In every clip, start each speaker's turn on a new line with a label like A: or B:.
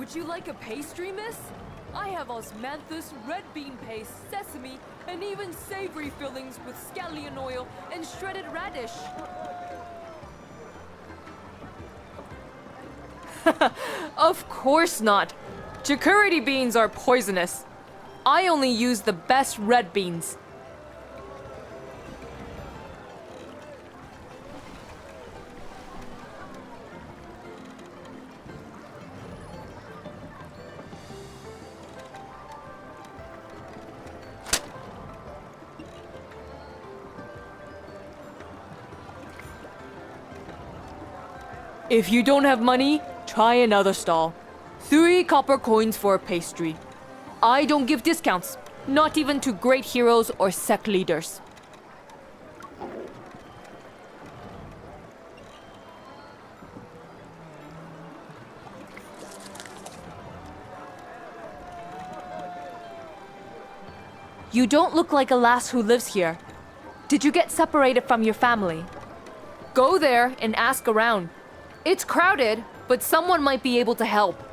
A: Would you like a pastry, miss? I have osmanthus, red bean paste, sesame, and even savory fillings with scallion oil and shredded radish. Of course not. Chicurity beans are poisonous. I only use the best red beans. If you don't have money, try another stall. 3 copper coins for a pastry. I don't give discounts, not even to great heroes or sect leaders. You don't look like a lass who lives here. Did you get separated from your family? Go there and ask around. It's crowded, but someone might be able to help.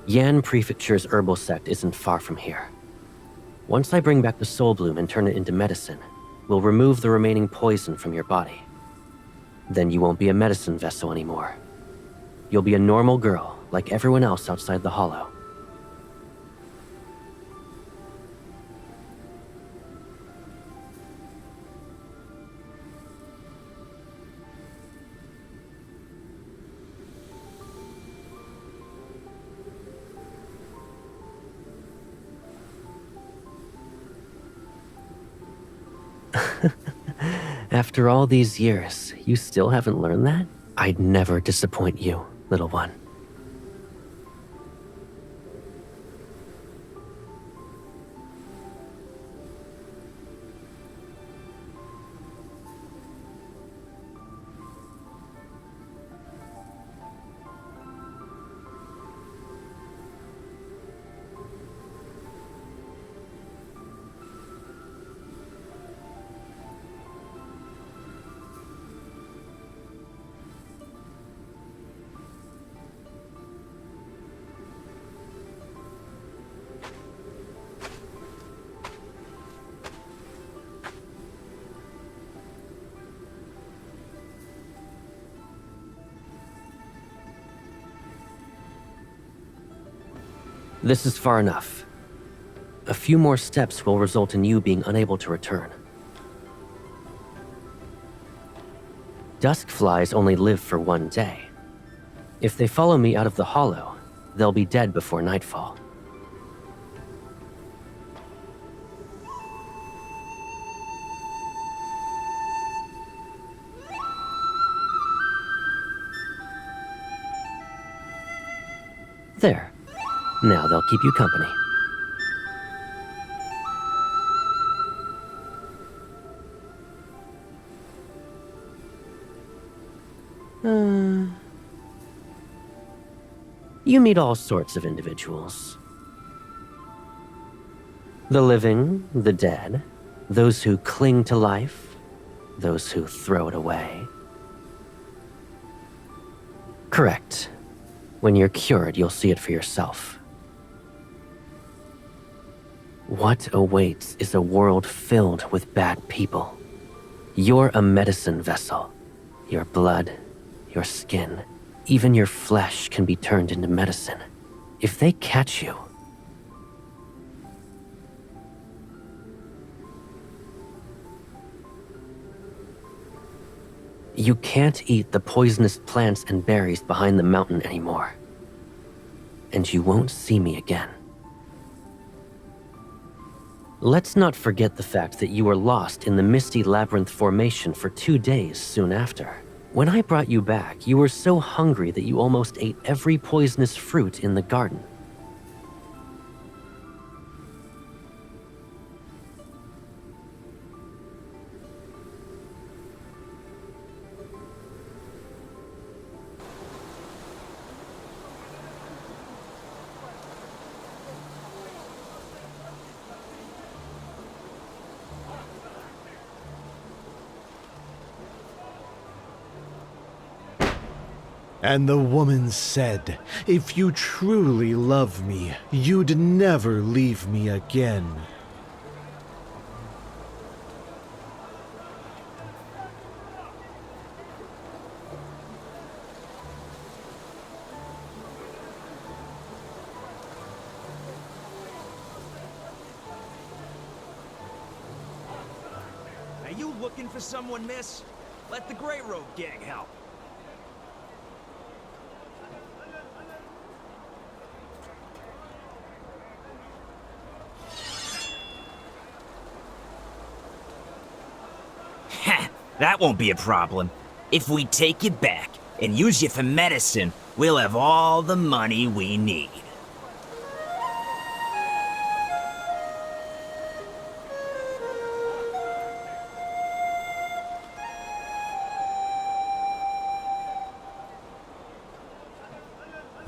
B: Yan Prefecture's herbal sect isn't far from here. Once I bring back the soul bloom and turn it into medicine, we'll remove the remaining poison from your body. Then you won't be a medicine vessel anymore. You'll be a normal girl, like everyone else outside the hollow. After all these years, you still haven't learned that? I'd never disappoint you, little one. This is far enough. A few more steps will result in you being unable to return. Dusk flies only live for 1 day. If they follow me out of the hollow, they'll be dead before nightfall. There. Now they'll keep you company. You meet all sorts of individuals. The living, the dead, those who cling to life, those who throw it away. Correct. When you're cured, you'll see it for yourself. What awaits is a world filled with bad people. You're a medicine vessel. Your blood, your skin, even your flesh can be turned into medicine. If they catch you, you can't eat the poisonous plants and berries behind the mountain anymore. And you won't see me again. Let's not forget the fact that you were lost in the misty labyrinth formation for 2 days soon after. When I brought you back, you were so hungry that you almost ate every poisonous fruit in the garden.
C: And the woman said, "If you truly love me, you'd never leave me again."
D: Are you looking for someone, miss? Let the Grey Robe gang help. That won't be a problem. If we take you back and use you for medicine, we'll have all the money we need.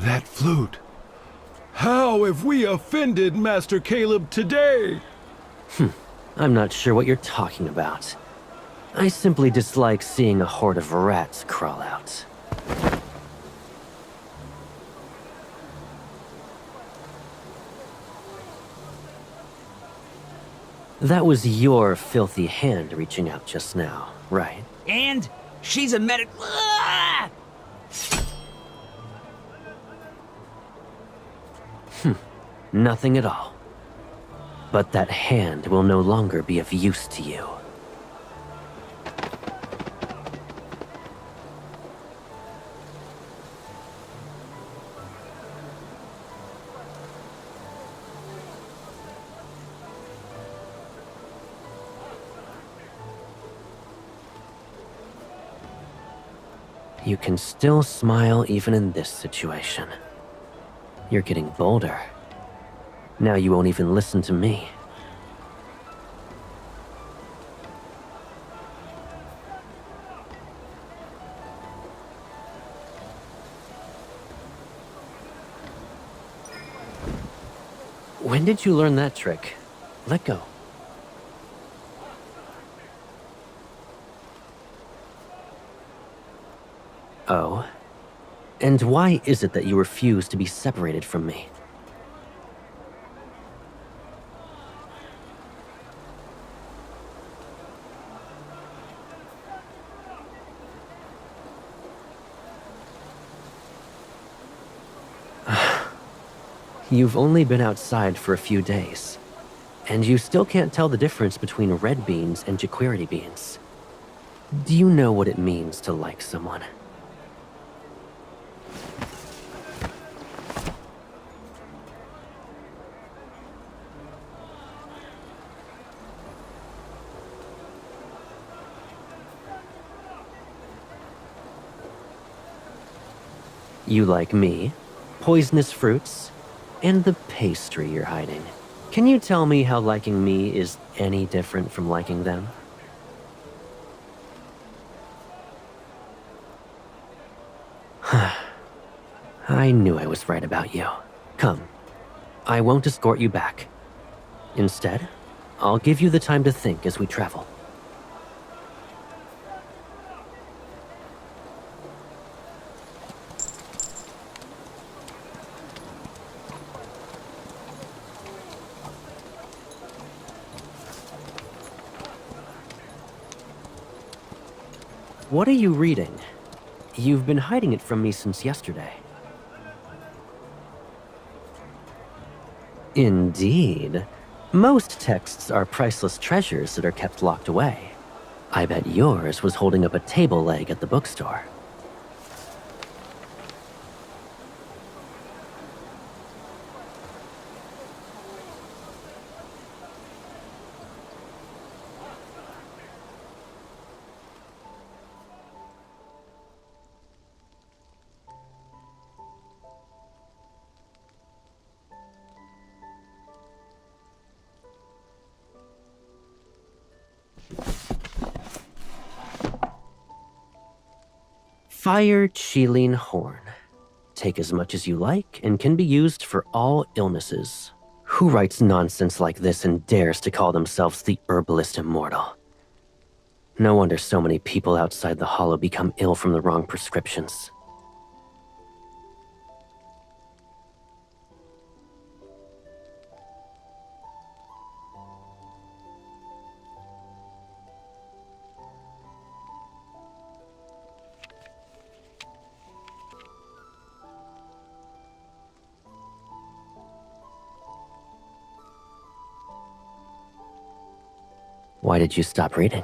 C: That flute. How have we offended Master Caleb today?
B: I'm not sure what you're talking about. I simply dislike seeing a horde of rats crawl out. That was your filthy hand reaching out just now, right?
D: And she's a medic. Ah!
B: Nothing at all. But that hand will no longer be of use to you. You can still smile even in this situation. You're getting bolder. Now you won't even listen to me. When did you learn that trick? Let go. Oh? And why is it that you refuse to be separated from me? You've only been outside for a few days, and you still can't tell the difference between red beans and jaquirity beans. Do you know what it means to like someone? You like me, poisonous fruits, and the pastry you're hiding. Can you tell me how liking me is any different from liking them? I knew I was right about you. Come, I won't escort you back. Instead, I'll give you the time to think as we travel. What are you reading? You've been hiding it from me since yesterday. Indeed. Most texts are priceless treasures that are kept locked away. I bet yours was holding up a table leg at the bookstore. Fire Chilean Horn. Take as much as you like and can be used for all illnesses. Who writes nonsense like this and dares to call themselves the herbalist immortal? No wonder so many people outside the Hollow become ill from the wrong prescriptions. Why did you stop reading?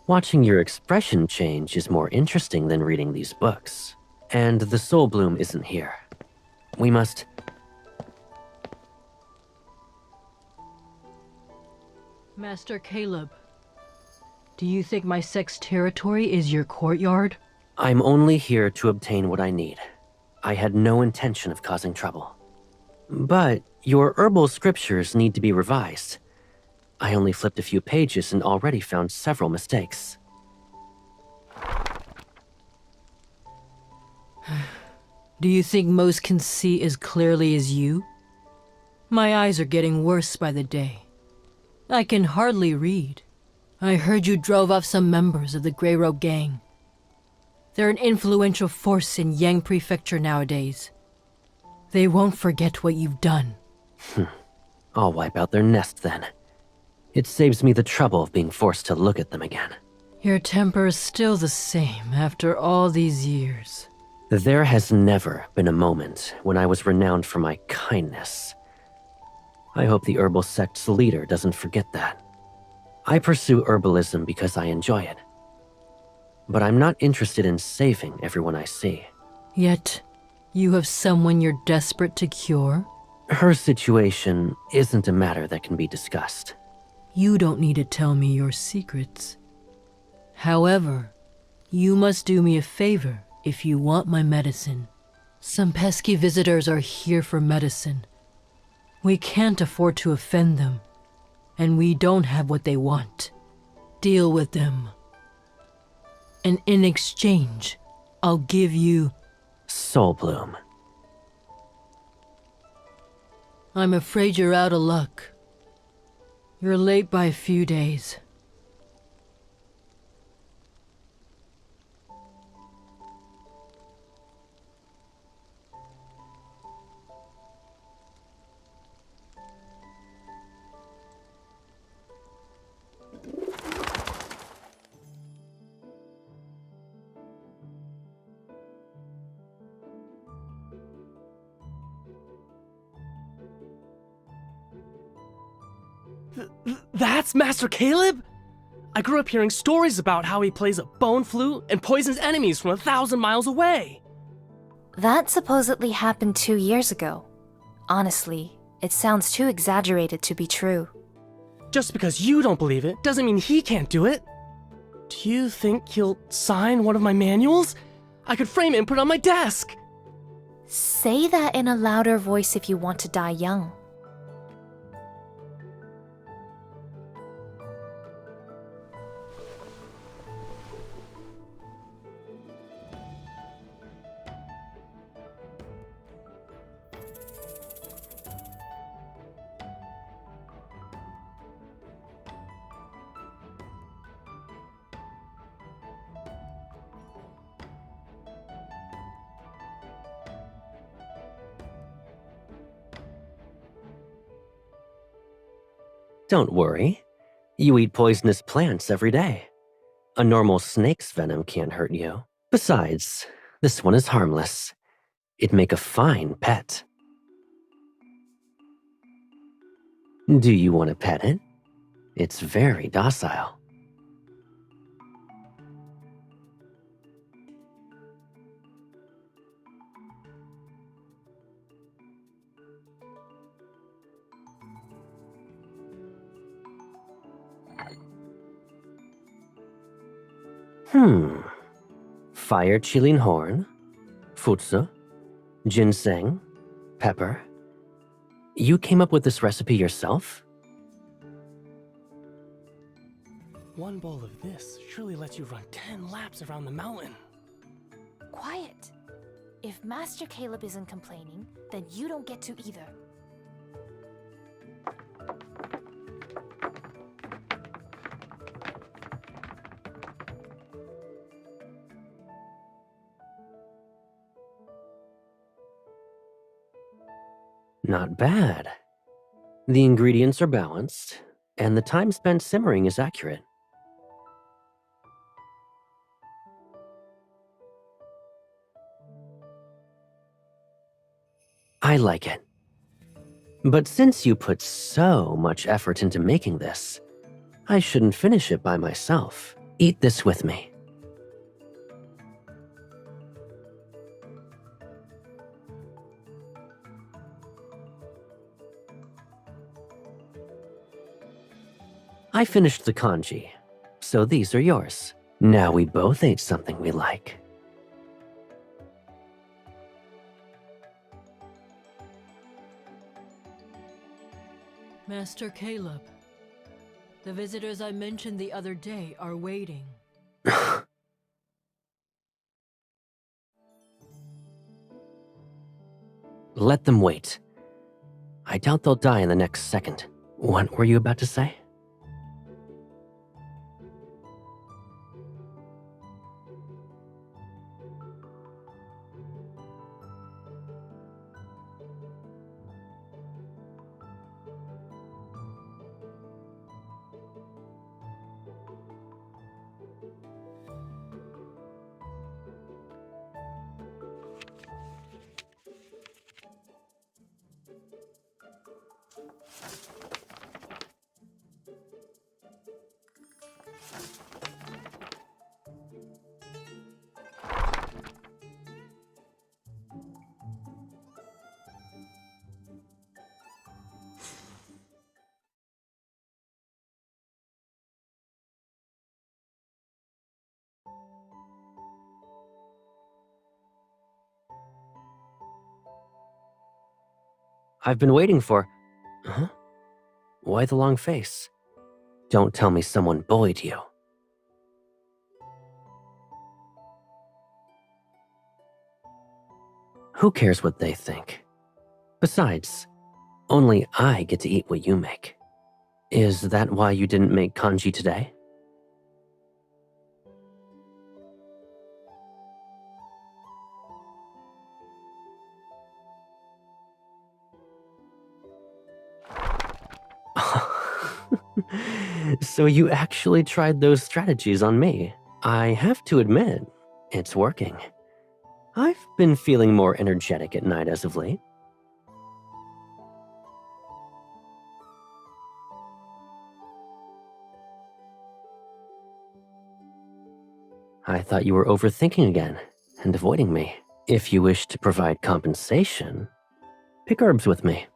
B: Watching your expression change is more interesting than reading these books. And the soul bloom isn't here. We must...
E: Master Caleb, do you think my sect's territory is your courtyard?
B: I'm only here to obtain what I need. I had no intention of causing trouble. But your herbal scriptures need to be revised. I only flipped a few pages and already found several mistakes.
E: Do you think most can see as clearly as you? My eyes are getting worse by the day. I can hardly read. I heard you drove off some members of the Grey Robe Gang. They're an influential force in Yang Prefecture nowadays. They won't forget what you've done.
B: I'll wipe out their nest then. It saves me the trouble of being forced to look at them again.
E: Your temper is still the same after all these years.
B: There has never been a moment when I was renowned for my kindness. I hope the herbal sect's leader doesn't forget that. I pursue herbalism because I enjoy it. But I'm not interested in saving everyone I see.
E: Yet, you have someone you're desperate to cure?
B: Her situation isn't a matter that can be discussed.
E: You don't need to tell me your secrets. However, you must do me a favor if you want my medicine. Some pesky visitors are here for medicine. We can't afford to offend them, and we don't have what they want. Deal with them. And in exchange, I'll give you...
B: Soul bloom.
E: I'm afraid you're out of luck. You're late by a few days.
F: That's Master Caleb? I grew up hearing stories about how he plays a bone flute and poisons enemies from 1,000 miles away.
G: That supposedly happened 2 years ago. Honestly, it sounds too exaggerated to be true.
F: Just because you don't believe it doesn't mean he can't do it. Do you think he'll sign one of my manuals? I could frame it and put it on my desk.
G: Say that in a louder voice if you want to die young.
B: Don't worry. You eat poisonous plants every day. A normal snake's venom can't hurt you. Besides, this one is harmless. It'd make a fine pet. Do you want to pet it? It's very docile. Fire chilling horn, futsu, ginseng, pepper. You came up with this recipe yourself?
F: One bowl of this surely lets you run 10 laps around the mountain.
G: Quiet. If Master Caleb isn't complaining, then you don't get to either.
B: Not bad. The ingredients are balanced, and the time spent simmering is accurate. I like it. But since you put so much effort into making this, I shouldn't finish it by myself. Eat this with me. I finished the kanji, so these are yours. Now we both ate something we like.
E: Master Caleb, the visitors I mentioned the other day are waiting.
B: Let them wait. I doubt they'll die in the next second. What were you about to say? I've been waiting for... Huh? Why the long face? Don't tell me someone bullied you. Who cares what they think? Besides, only I get to eat what you make. Is that why you didn't make kanji today? So you actually tried those strategies on me. I have to admit, it's working. I've been feeling more energetic at night as of late. I thought you were overthinking again and avoiding me. If you wish to provide compensation, pick herbs with me.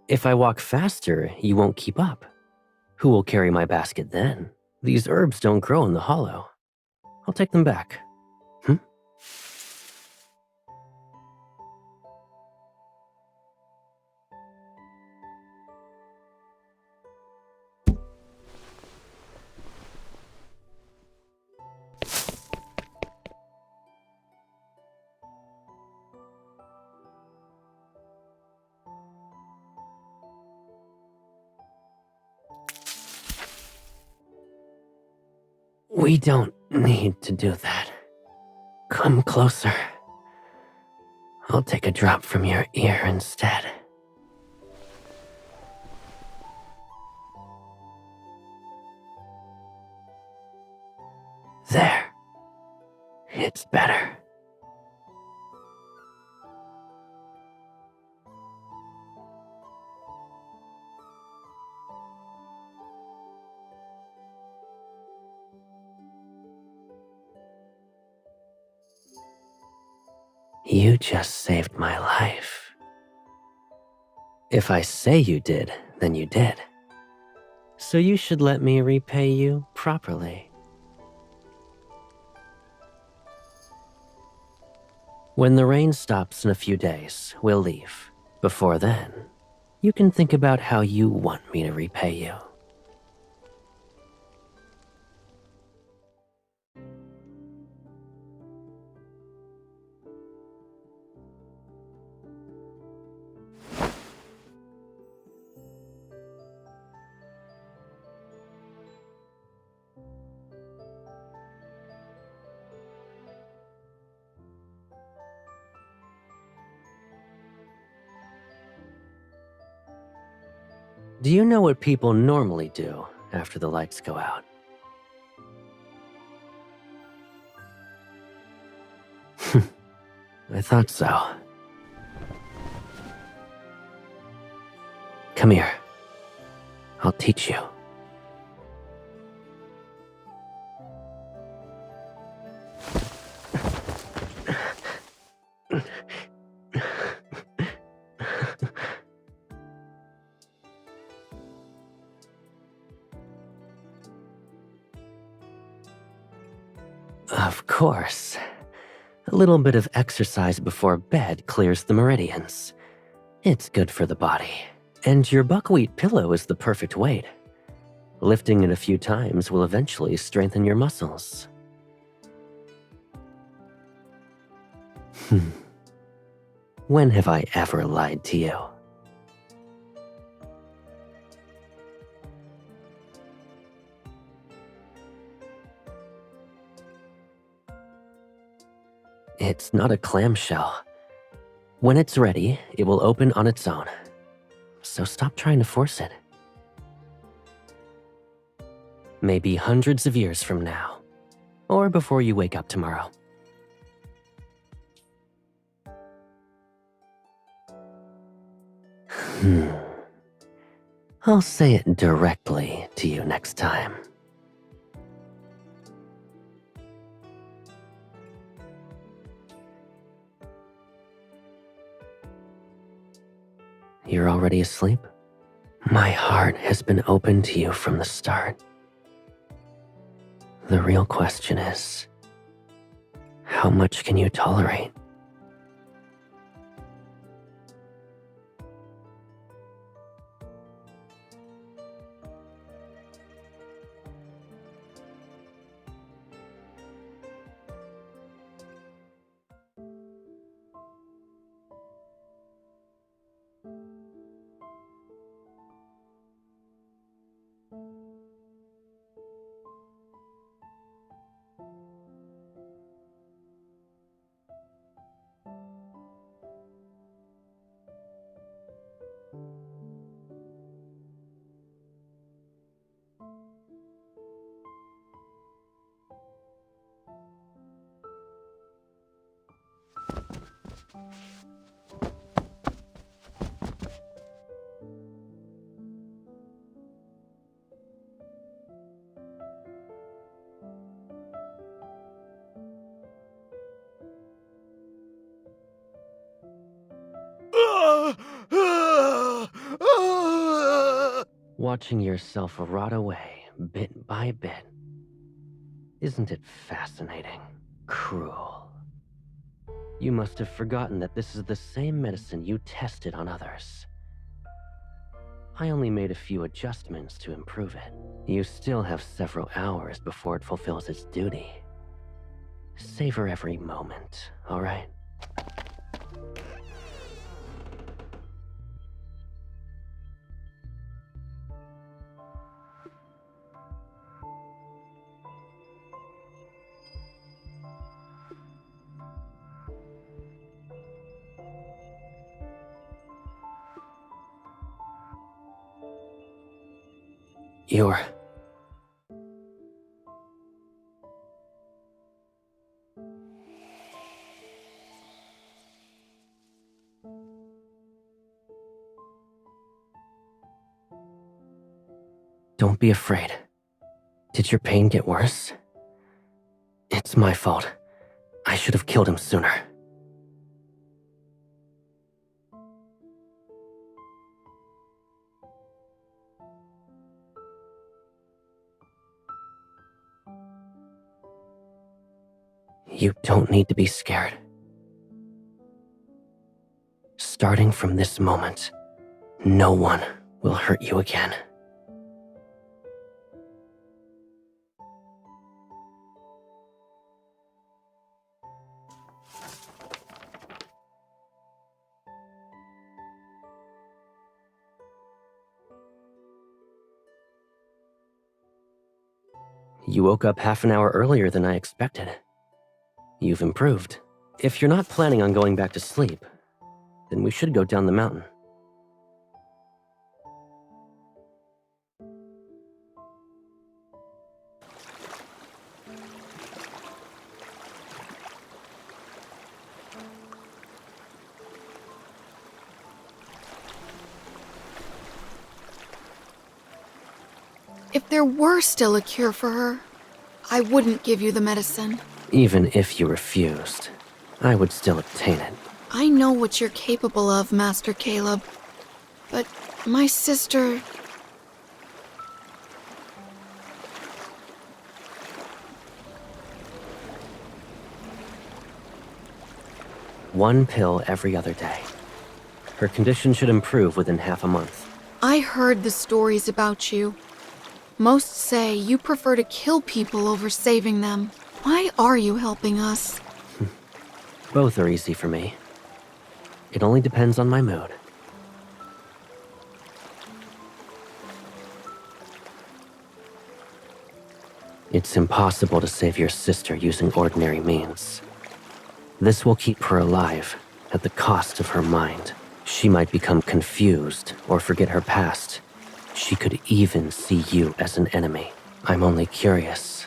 B: If I walk faster, you won't keep up. Who will carry my basket then? These herbs don't grow in the hollow. I'll take them back. We don't need to do that. Come closer. I'll take a drop from your ear instead. There. It's better. You just saved my life. If I say you did, then you did. So you should let me repay you properly. When the rain stops in a few days, we'll leave. Before then, you can think about how you want me to repay you. Do you know what people normally do after the lights go out? I thought so. Come here. I'll teach you. Of course. A little bit of exercise before bed clears the meridians. It's good for the body. And your buckwheat pillow is the perfect weight. Lifting it a few times will eventually strengthen your muscles. When have I ever lied to you? It's not a clamshell. When it's ready, it will open on its own. So stop trying to force it. Maybe hundreds of years from now, or before you wake up tomorrow. I'll say it directly to you next time. You're already asleep? My heart has been open to you from the start. The real question is, how much can you tolerate? Watching yourself rot away, bit by bit. Isn't it fascinating? Cruel. You must have forgotten that this is the same medicine you tested on others. I only made a few adjustments to improve it. You still have several hours before it fulfills its duty. Savor every moment, all right? You're... Don't be afraid. Did your pain get worse? It's my fault. I should have killed him sooner. You don't need to be scared. Starting from this moment, no one will hurt you again. You woke up half an hour earlier than I expected. You've improved. If you're not planning on going back to sleep, then we should go down the mountain.
H: If there were still a cure for her, I wouldn't give you the medicine.
B: Even if you refused, I would still obtain it.
H: I know what you're capable of, Master Caleb. But my sister...
B: One pill every other day. Her condition should improve within half a month.
H: I heard the stories about you. Most say you prefer to kill people over saving them. Why are you helping us?
B: Both are easy for me. It only depends on my mood. It's impossible to save your sister using ordinary means. This will keep her alive at the cost of her mind. She might become confused or forget her past. She could even see you as an enemy. I'm only curious.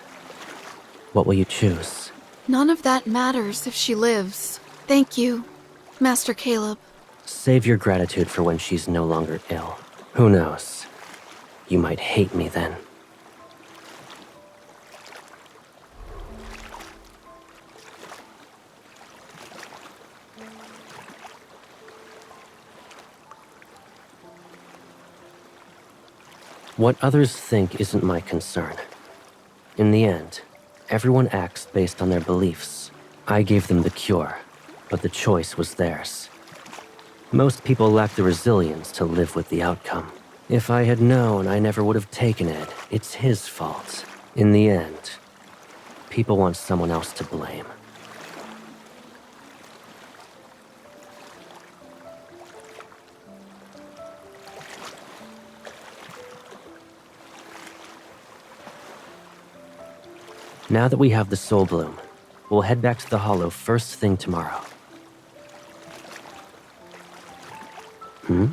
B: What will you choose?
H: None of that matters if she lives. Thank you, Master Caleb.
B: Save your gratitude for when she's no longer ill. Who knows? You might hate me then. What others think isn't my concern. In the end, everyone acts based on their beliefs. I gave them the cure, but the choice was theirs. Most people lack the resilience to live with the outcome. If I had known, I never would have taken it. It's his fault. In the end, people want someone else to blame. Now that we have the Soul Bloom, we'll head back to the Hollow first thing tomorrow. Hmm?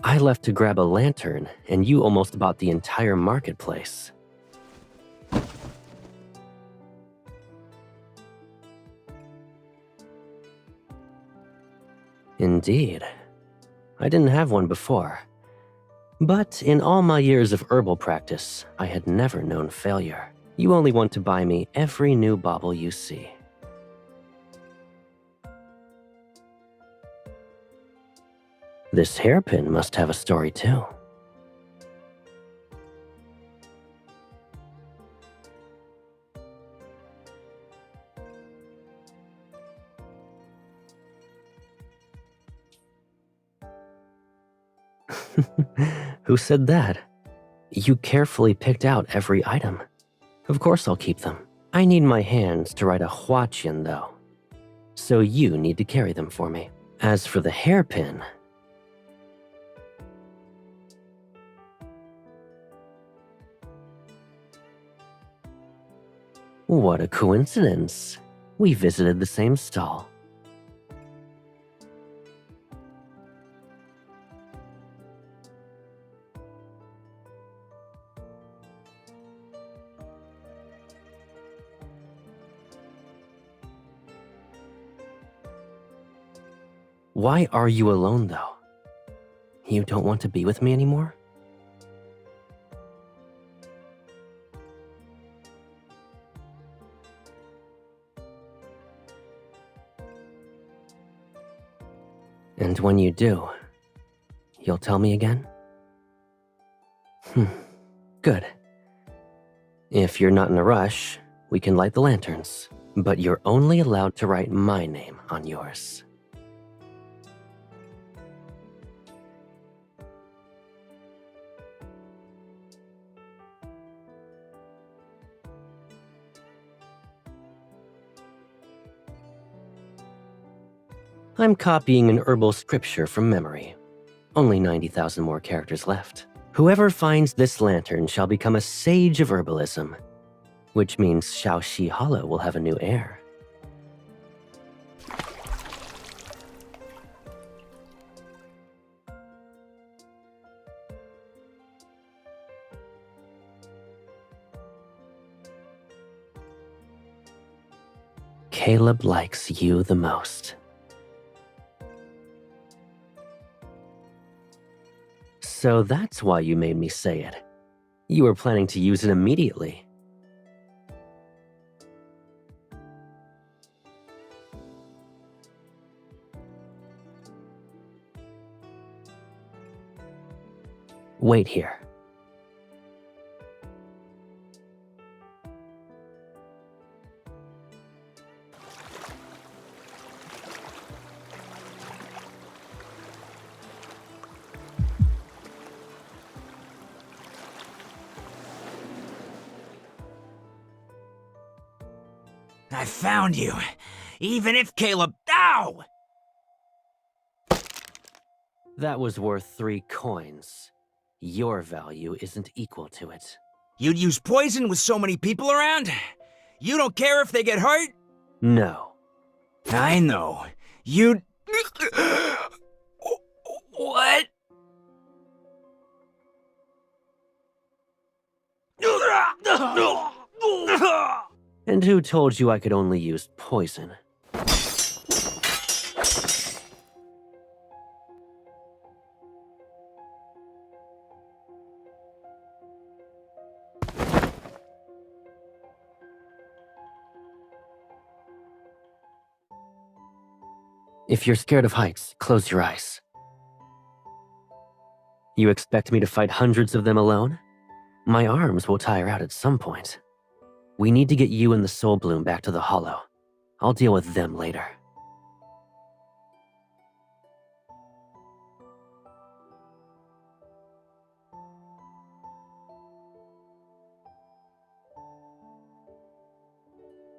B: I left to grab a lantern, and you almost bought the entire marketplace. Indeed. I didn't have one before. But in all my years of herbal practice, I had never known failure. You only want to buy me every new bauble you see. This hairpin must have a story too. Who said that? You carefully picked out every item. Of course I'll keep them. I need my hands to write a huaqian though. So you need to carry them for me. As for the hairpin, what a coincidence. We visited the same stall. Why are you alone, though? You don't want to be with me anymore? And when you do, you'll tell me again? Good. If you're not in a rush, we can light the lanterns, but you're only allowed to write my name on yours. I'm copying an herbal scripture from memory. Only 90,000 more characters left. Whoever finds this lantern shall become a sage of herbalism, which means Shaoxi Hollow will have a new heir. Caleb likes you the most. So that's why you made me say it. You were planning to use it immediately. Wait here.
D: I found you. Even if Caleb... Ow!
B: That was worth 3 coins. Your value isn't equal to it.
D: You'd use poison with so many people around? You don't care if they get hurt?
B: No.
D: I know. You'd... What?
B: And who told you I could only use poison? If you're scared of heights, close your eyes. You expect me to fight hundreds of them alone? My arms will tire out at some point. We need to get you and the Soul Bloom back to the Hollow. I'll deal with them later.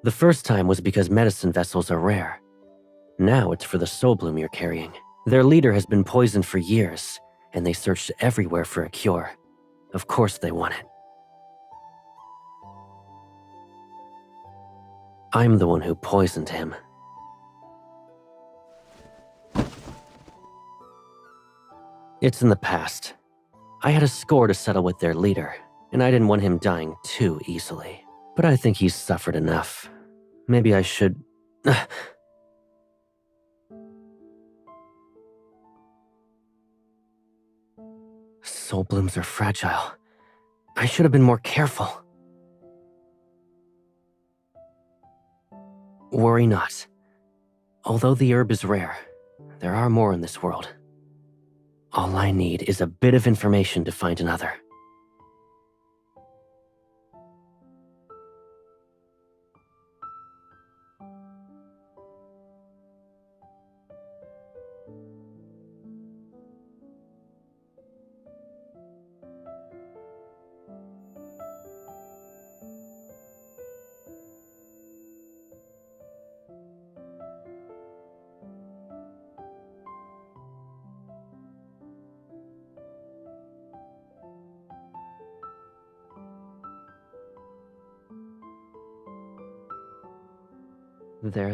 B: The first time was because medicine vessels are rare. Now it's for the Soul Bloom you're carrying. Their leader has been poisoned for years, and they searched everywhere for a cure. Of course they want it. I'm the one who poisoned him. It's in the past. I had a score to settle with their leader, and I didn't want him dying too easily. But I think he's suffered enough. Maybe I should... Soul blooms are fragile. I should have been more careful. Worry not. Although the herb is rare, there are more in this world. All I need is a bit of information to find another.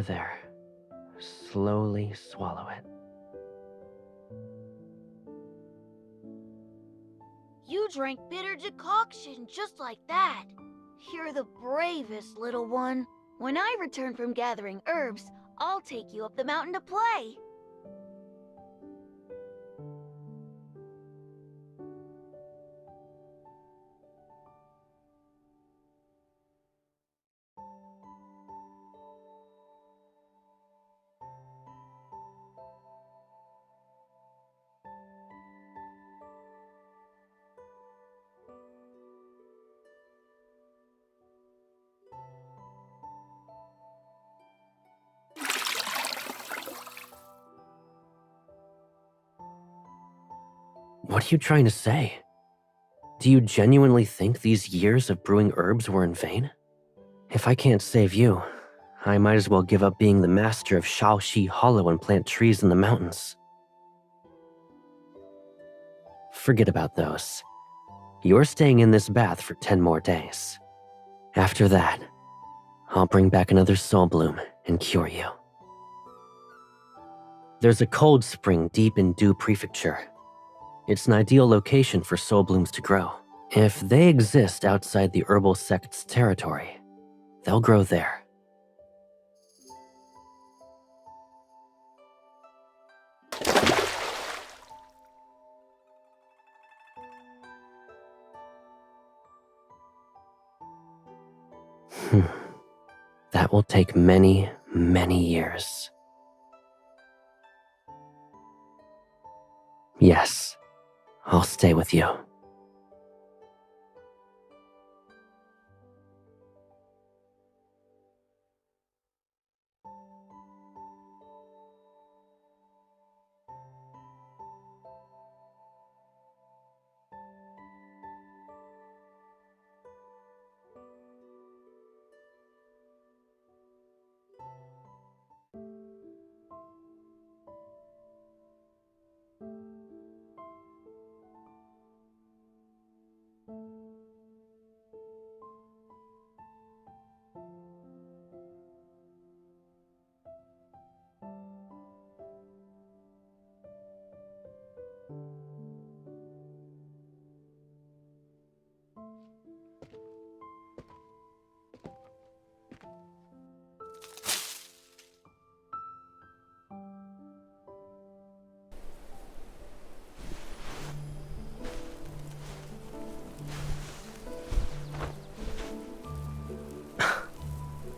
B: There. Slowly swallow it.
I: You drank bitter decoction just like that. You're the bravest, little one. When I return from gathering herbs, I'll take you up the mountain to play.
B: What are you trying to say? Do you genuinely think these years of brewing herbs were in vain? If I can't save you, I might as well give up being the master of Shaoxi Hollow and plant trees in the mountains. Forget about those. You're staying in this bath for 10 more days. After that, I'll bring back another soul bloom and cure you. There's a cold spring deep in Du Prefecture. It's an ideal location for soul blooms to grow. If they exist outside the herbal sect's territory, they'll grow there. That will take many, many years. Yes, I'll stay with you.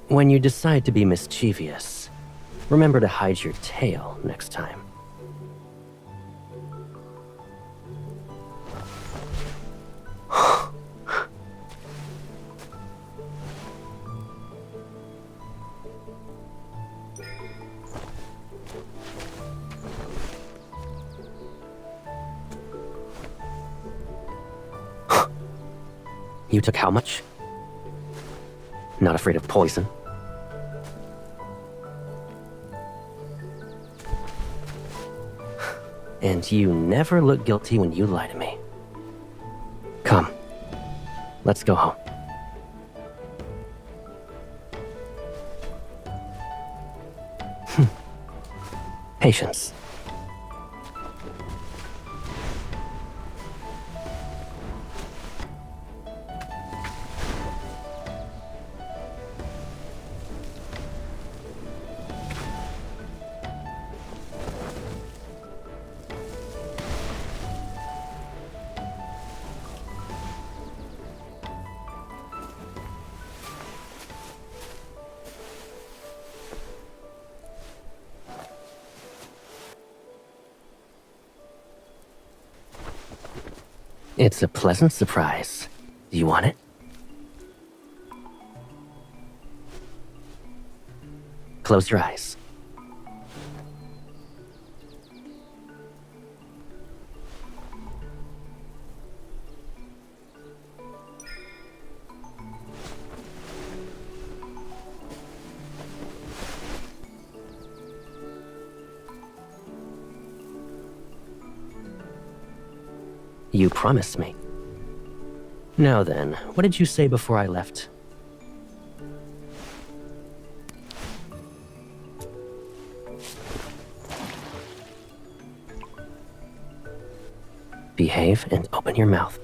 B: When you decide to be mischievous, remember to hide your tail next time. You took how much? Not afraid of poison? And you never look guilty when you lie to me. Come, let's go home. Patience. It's a pleasant surprise. Do you want it? Close your eyes. You promised me. Now then, what did you say before I left? Behave and open your mouth.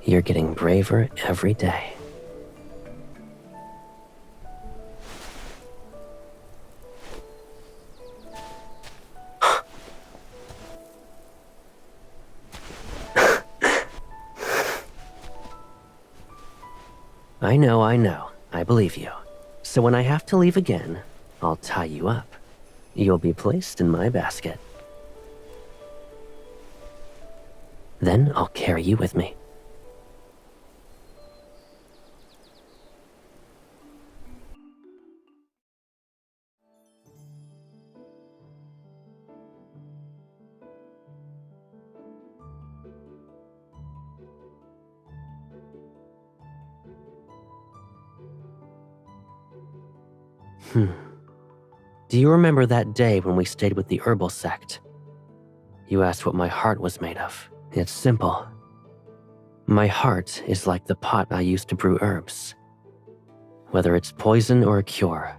B: You're getting braver every day. I know. I believe you. So when I have to leave again, I'll tie you up. You'll be placed in my basket. Then I'll carry you with me. Do you remember that day when we stayed with the herbal sect? You asked what my heart was made of. It's simple. My heart is like the pot I used to brew herbs. Whether it's poison or a cure,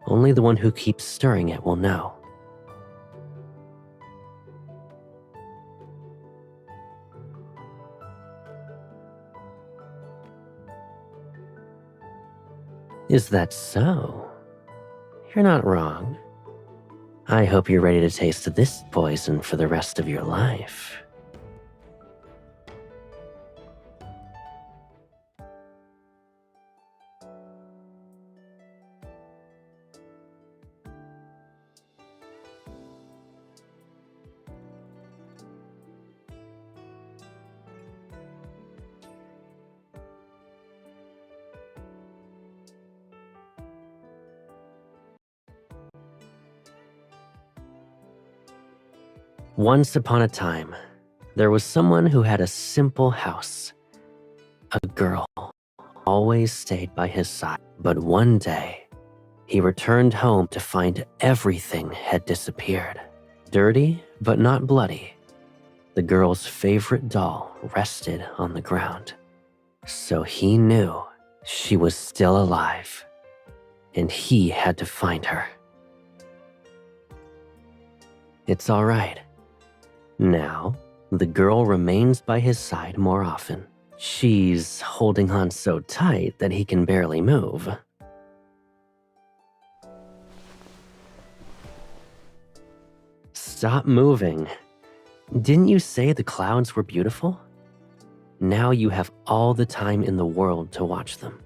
B: only the one who keeps stirring it will know. Is that so? You're not wrong. I hope you're ready to taste this poison for the rest of your life. Once upon a time, there was someone who had a simple house. A girl always stayed by his side, but one day, he returned home to find everything had disappeared. Dirty, but not bloody. The girl's favorite doll rested on the ground. So he knew she was still alive, and he had to find her. It's all right. Now, the girl remains by his side more often. She's holding on so tight that he can barely move. Stop moving. Didn't you say the clouds were beautiful? Now you have all the time in the world to watch them.